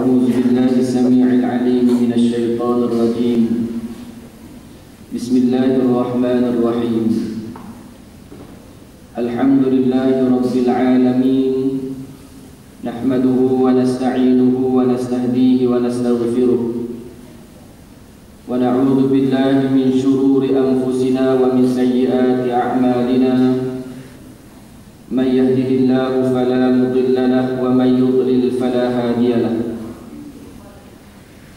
أعوذ بالله السميع العليم من الشيطان الرجيم. بسم الله الرحمن الرحيم. الحمد لله رب العالمين، نحمده ونستعينه ونستهديه ونستغفره، ونعوذ بالله من شرور أنفسنا ومن سيئات أعمالنا. من يهده الله فلا مضل له ومن يضلل فلا هادي له.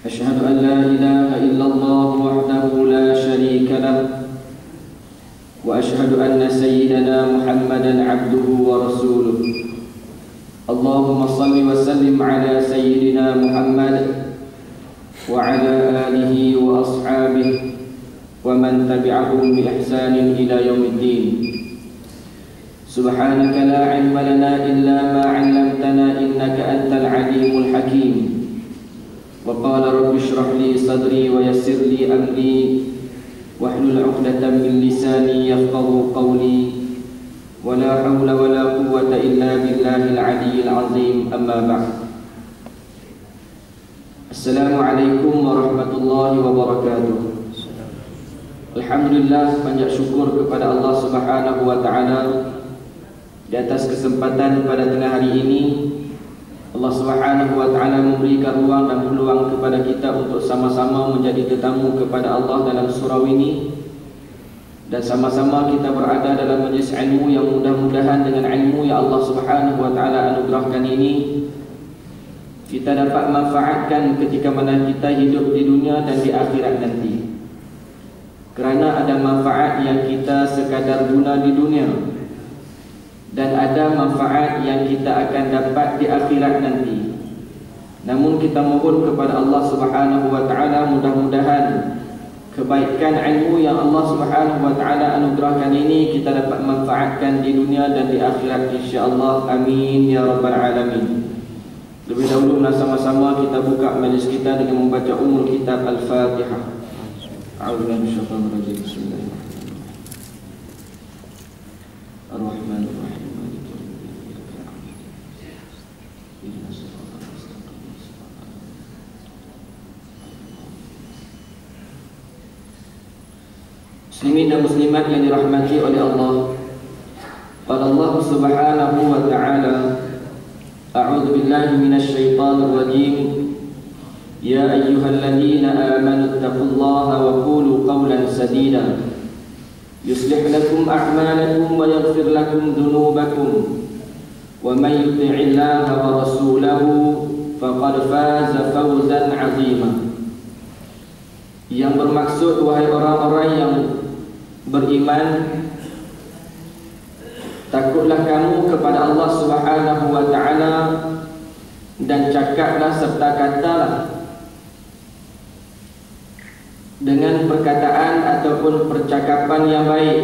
أشهد أن لا إله إلا الله وحده لا شريك له، وأشهد أن سيدنا محمدا عبده ورسوله. اللهم صل وسلم على سيدنا محمد وعلى آله وأصحابه ومن تبعهم بإحسان إلى يوم الدين. سبحانك لا علم لنا إلا ما علمتنا إنك أنت العليم الحكيم. وقال رب اشرح لي صدري ويسر لي أمري واحلل عقدة من لساني يفقهوا قولي، ولا حول ولا قوة إلا بالله العلي العظيم. أما بعد. Assalamualaikum warahmatullahi wabarakatuh. Alhamdulillah, banyak syukur kepada Allah Subhanahu wa taala di atas kesempatan pada tengah hari ini. Allah Subhanahu wa taala memberikan ruang dan peluang kepada kita untuk sama-sama menjadi tetamu kepada Allah dalam surau ini, dan sama-sama kita berada dalam majlis ilmu yang mudah-mudahan dengan ilmu yang Allah Subhanahu wa taala anugerahkan ini kita dapat manfaatkan ketika mana kita hidup di dunia dan di akhirat nanti. Kerana ada manfaat yang kita sekadar guna di dunia, dan ada manfaat yang kita akan dapat di akhirat nanti. Namun kita mohon kepada Allah Subhanahu wa taala, mudah-mudahan kebaikan ilmu yang Allah Subhanahu wa taala anugerahkan ini kita dapat manfaatkan di dunia dan di akhirat insya-Allah. Amin ya rabbal alamin. Lebih dahulu sama-sama kita buka majlis kita dengan membaca umul kitab Al-Fatihah. A'udzu minasyaitonir rajim. Bismillahirrahmanirrahim. Ar-Rahmanir-Rahim. Muslimin dan muslimat yang dirahmati oleh Allah. Qala Allah Subhanahu wa ta'ala, A'udzu billahi minasyaitonir rajim. Ya ayyuhalladzina amanu taqullaha wa qulu qawlan sadida yuslih lakum a'malakum wa yaghfir lakum dhunubakum wa may yuti'illaha wa rasulahu faqad faza fawzan 'azima. Yang bermaksud, wahai orang-orang yang beriman, takutlah kamu kepada Allah Subhanahu wa ta'ala dan cakaplah serta katalah dengan perkataan ataupun percakapan yang baik.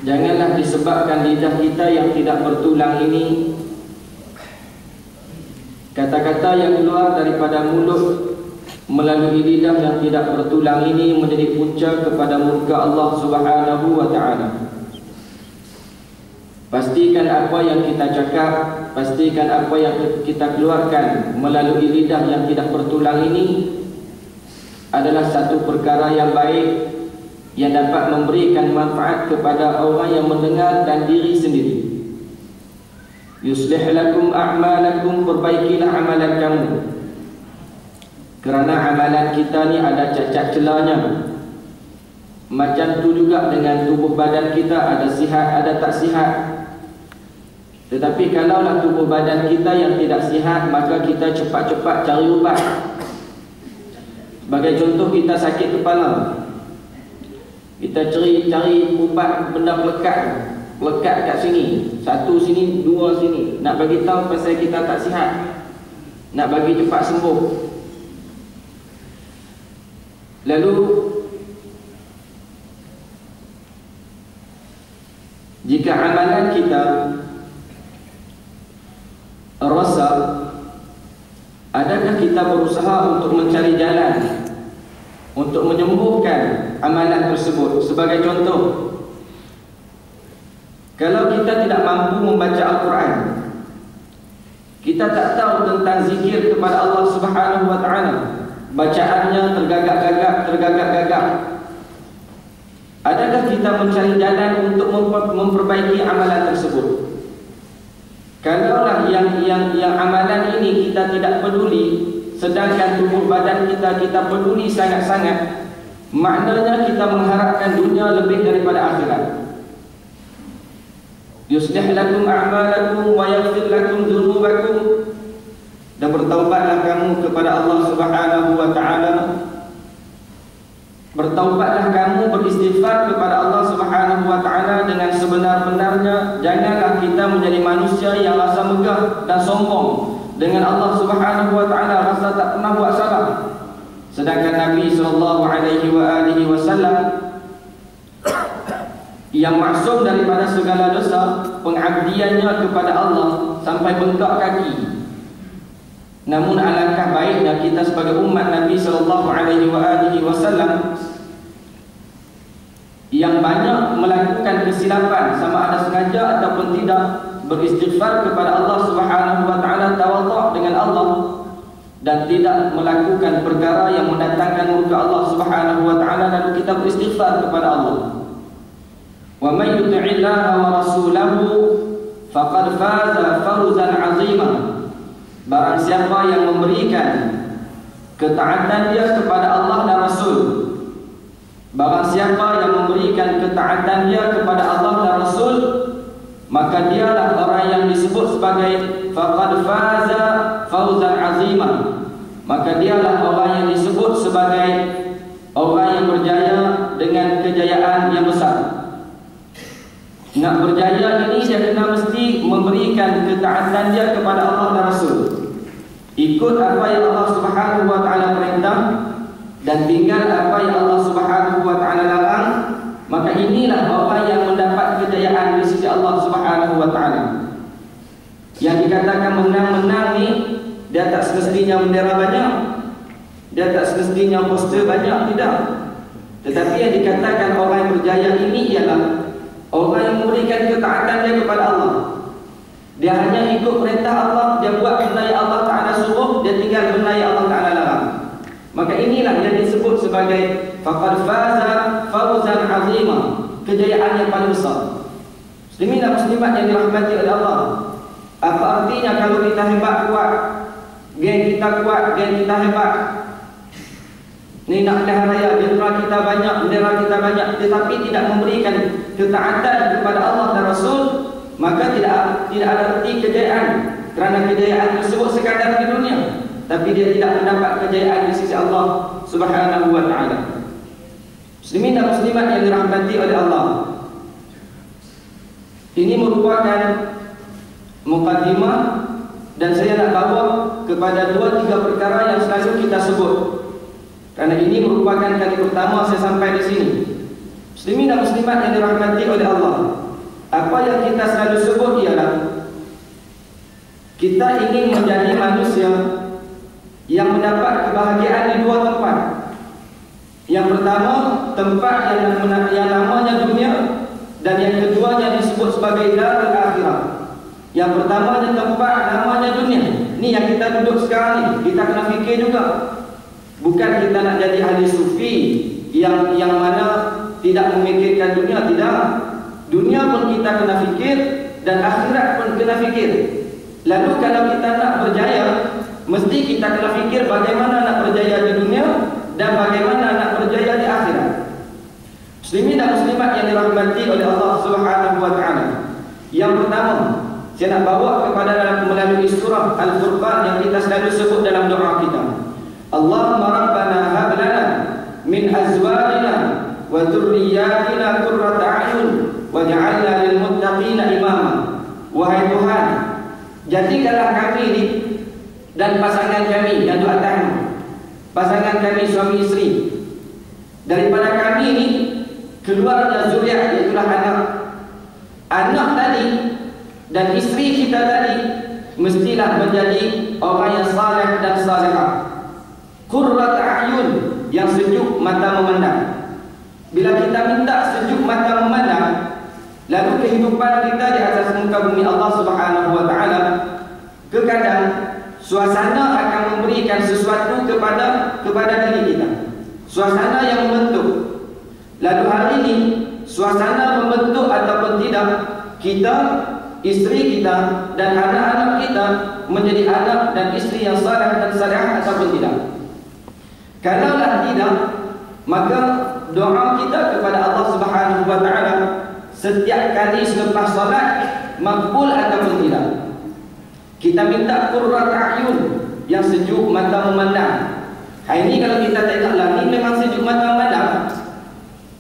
Janganlah disebabkan lidah kita yang tidak bertulang ini, kata-kata yang keluar daripada mulut melalui lidah yang tidak bertulang ini menjadi punca kepada murka Allah Subhanahu wa ta'ala. Pastikan apa yang kita cakap, pastikan apa yang kita keluarkan melalui lidah yang tidak bertulang ini adalah satu perkara yang baik yang dapat memberikan manfaat kepada orang yang mendengar dan diri sendiri. Yuslih lakum a'malakum, perbaikilah amalan kamu. Kerana amalan kita ni ada cacat celahnya. Macam tu juga dengan tubuh badan kita, ada sihat, ada tak sihat. Tetapi kalaulah tubuh badan kita yang tidak sihat, maka kita cepat-cepat cari ubat. Sebagai contoh, kita sakit kepala, kita cari ubat benda pelekat kat sini, satu sini, dua sini, nak bagi tahu pasal kita tak sihat, nak bagi cepat sembuh. Lalu jika amalan kita rosak, adakah kita berusaha untuk mencari jalan untuk menyembuhkan amalan tersebut? Sebagai contoh, kalau kita tidak mampu membaca Al-Quran, kita tak tahu tentang zikir kepada Allah Subhanahu wa taala. Bacaannya tergagap-gagap. Adakah kita mencari jalan untuk memperbaiki amalan tersebut? Kalaulah yang amalan ini kita tidak peduli, sedangkan tubuh badan kita peduli sangat-sangat, maknanya kita mengharapkan dunia lebih daripada akhirat. Yuslih lakum a'malakum wa yaghfir lakum dzunubakum. Dan bertaubatlah kamu kepada Allah Subhanahu wa taala. Bertaubatlah kamu, beristighfar kepada Allah Subhanahu wa taala dengan sebenar-benarnya. Janganlah kita menjadi manusia yang rasa megah dan sombong dengan Allah Subhanahu wa taala, rasa tak pernah buat salah. Sedangkan Nabi sallallahu alaihi wasallam yang maksum daripada segala dosa, pengabdiannya kepada Allah sampai bengkak kaki. Namun alangkah baiknya kita sebagai umat Nabi sallallahu alaihi wasallam yang banyak melakukan kesilapan, sama ada sengaja ataupun tidak, beristighfar kepada Allah Subhanahu wa taala, tawadhu dengan Allah, dan tidak melakukan perkara yang mendatangkan murka Allah Subhanahu wa taala, lalu kita beristighfar kepada Allah. Wa may yuti'illaha wa rasulahu faqad faza fawzan 'azima. Barang siapa yang memberikan ketaatan dia kepada Allah dan Rasul, barang siapa yang memberikan ketaatan dia kepada Allah dan Rasul, maka dialah orang yang disebut sebagai faqad faza fawzan 'azima. Maka dialah orang yang disebut sebagai orang yang berjaya dengan kejayaan yang besar. Nak berjaya ini dia kena mesti memberikan ketaatan dia kepada Allah dan Rasul, ikut apa yang Allah Subhanahu wa taala perintah dan tinggal apa yang Allah Subhanahu wa taala larang. Maka inilah orang yang mendapat kejayaan di sisi Allah Subhanahu wa taala. Yang dikatakan menang-menang ni, dia tak semestinya bendera banyak, dia tak semestinya poster banyak, tidak. Tetapi yang dikatakan orang yang berjaya ini ialah orang yang memberikan ketaatan dia kepada Allah. Dia hanya ikut perintah Allah, dia buat benda yang Allah Ta'ala suruh, dia tinggal benda yang Allah Ta'ala larang. Maka inilah yang disebut sebagai faqad faza fawzan 'azima, kejayaan yang paling besar. Muslimin dan muslimat yang dirahmati oleh Allah, apa artinya kalau kita hebat kuat, geng kita kuat, geng kita hebat, ni nak pelihara bendera kita banyak, bendera kita banyak, tetapi tidak memberikan ketaatan kepada Allah dan Rasul, maka tidak ada arti kejayaan. Kerana kejayaan tersebut sekadar di dunia, tapi dia tidak mendapat kejayaan di sisi Allah Subhanahu wa taala. Muslimin dan muslimat yang dirahmati oleh Allah, ini merupakan mukadimah, dan saya nak bawa kepada 2-3 perkara yang selalu kita sebut, kerana ini merupakan kali pertama saya sampai di sini. Muslimin dan muslimat yang dirahmati oleh Allah, apa yang kita selalu sebut ialah kita ingin menjadi manusia yang mendapat kebahagiaan di 2 tempat. Yang pertama, tempat yang namanya dunia, dan yang keduanya disebut sebagai darul akhirah. Yang pertamanya tempat namanya dunia. Ni yang kita duduk sekarang ni, kita kena fikir juga. Bukan kita nak jadi ahli sufi yang mana tidak memikirkan dunia, tidak. Dunia pun kita kena fikir, dan akhirat pun kena fikir. Lalu kalau kita nak berjaya, mesti kita kena fikir bagaimana nak berjaya di dunia dan bagaimana nak berjaya di akhirat. Muslimin dan muslimat yang dirahmati oleh Allah Subhanahu wa taala, yang pertama saya nak bawa kepada melalui surah Al-Furqan yang kita selalu sebut dalam doa kita. Allahumma rabbana hab lana min azwajina wa dhurriyyatina qurrata a'yun waj'alna lil muttaqina imama. Wahai Tuhan, jadikanlah kami ini dan pasangan kami yang di atasmu, pasangan kami suami isteri, daripada kami ini keluarnya zuriat, iaitulah anak tadi dan isteri kita tadi mestilah menjadi orang yang saleh dan salihah. Qurrat a'yun, yang sejuk mata memandang. Bila kita minta sejuk mata memandang, lalu kehidupan kita di atas muka bumi Allah Subhanahu wa taala, Kadang suasana akan memberikan sesuatu kepada diri kita. Suasana yang membentuk. Lalu hari ini suasana membentuk ataupun tidak, kita, isteri kita dan anak-anak kita menjadi anak dan isteri yang saleh dan salihah ataupun tidak. Kalaulah tidak, maka doa kita kepada Allah Subhanahu wa taala setiap kali selepas salat makbul ataupun tidak. Kita minta qurrat a'yun, yang sejuk mata memandang. Hari ini kalau kita tengok langit memang sejuk mata memandang.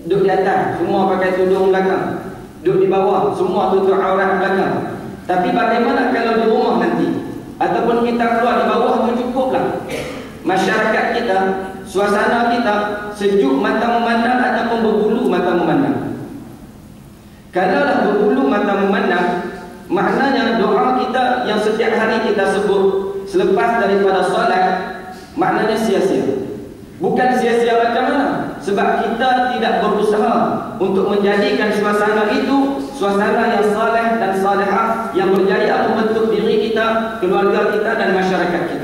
Duduk di atas, semua pakai tudung belakang. Duduk di bawah, semua tutup aurat belakang. Tapi bagaimana kalau di rumah nanti? Ataupun kita keluar di bawah itu cukuplah. Masyarakat kita, suasana kita sejuk mata memandang ataupun berbulu mata memandang. Kalaulah berbulu mata memandang, maknanya doa kita yang setiap hari kita sebut selepas daripada solat, maknanya sia-sia. Bukan sia-sia macam mana? Sebab kita tidak berusaha untuk menjadikan suasana itu suasana yang saleh dan salihah, yang berjaya membentuk diri kita, keluarga kita dan masyarakat kita.